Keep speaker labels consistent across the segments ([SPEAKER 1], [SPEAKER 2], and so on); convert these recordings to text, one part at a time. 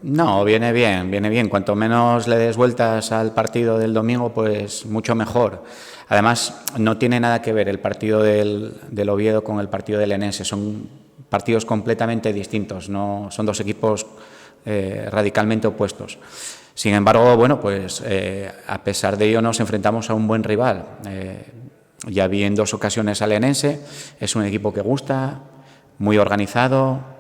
[SPEAKER 1] No, viene bien, viene bien. Cuanto menos le des vueltas al partido del domingo, pues mucho mejor. Además, no tiene nada que ver el partido del Oviedo con el partido del Enense. Son partidos completamente distintos, no son dos equipos radicalmente opuestos. Sin embargo, bueno, pues a pesar de ello nos enfrentamos a un buen rival. Ya vi en 2 ocasiones al Enense, es un equipo que gusta, muy organizado,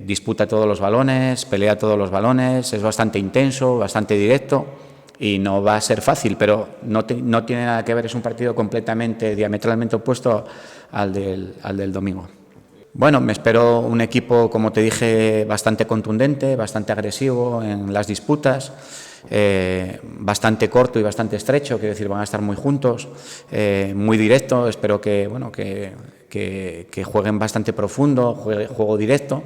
[SPEAKER 1] disputa todos los balones, pelea todos los balones, es bastante intenso, bastante directo y no va a ser fácil, pero no tiene nada que ver, es un partido completamente, diametralmente opuesto al del domingo. Bueno, me espero un equipo, como te dije, bastante contundente, bastante agresivo en las disputas, bastante corto y bastante estrecho, quiero decir, van a estar muy juntos, muy directo, espero que, bueno, que jueguen bastante profundo, juego directo.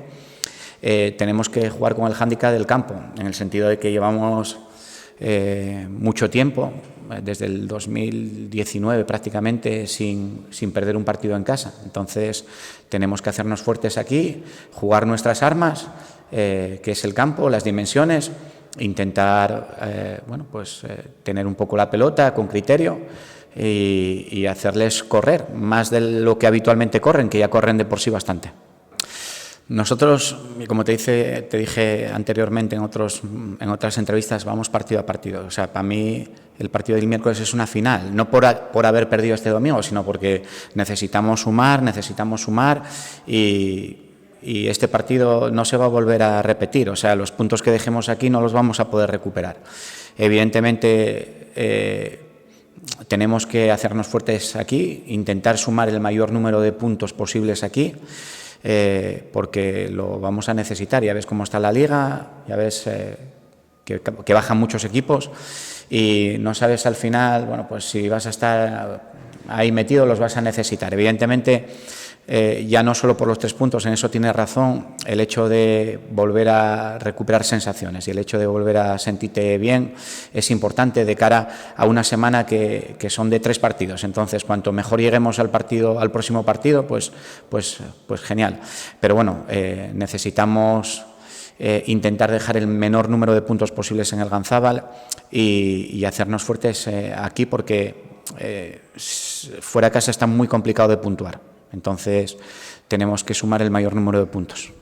[SPEAKER 1] Tenemos que jugar con el hándicap del campo, en el sentido de que llevamos mucho tiempo, desde el 2019 prácticamente, sin perder un partido en casa. Entonces tenemos que hacernos fuertes aquí, jugar nuestras armas, que es el campo, las dimensiones, intentar tener un poco la pelota con criterio y hacerles correr, más de lo que habitualmente corren, que ya corren de por sí bastante. Nosotros, como te dije anteriormente en otras entrevistas, vamos partido a partido. O sea, para mí el partido del miércoles es una final, no por haber perdido este domingo, sino porque necesitamos sumar y este partido no se va a volver a repetir. O sea, los puntos que dejemos aquí no los vamos a poder recuperar. Evidentemente, tenemos que hacernos fuertes aquí, intentar sumar el mayor número de puntos posibles aquí, porque lo vamos a necesitar. Ya ves cómo está la liga, ya ves que bajan muchos equipos y no sabes al final, bueno, pues si vas a estar ahí metido, los vas a necesitar. Evidentemente, ya no solo por los 3 puntos, en eso tienes razón, el hecho de volver a recuperar sensaciones y el hecho de volver a sentirte bien es importante de cara a una semana que son de 3 partidos. Entonces, cuanto mejor lleguemos al próximo partido, pues genial. Pero bueno, necesitamos intentar dejar el menor número de puntos posibles en el Ganzábal y hacernos fuertes aquí, porque fuera de casa está muy complicado de puntuar. Entonces, tenemos que sumar el mayor número de puntos.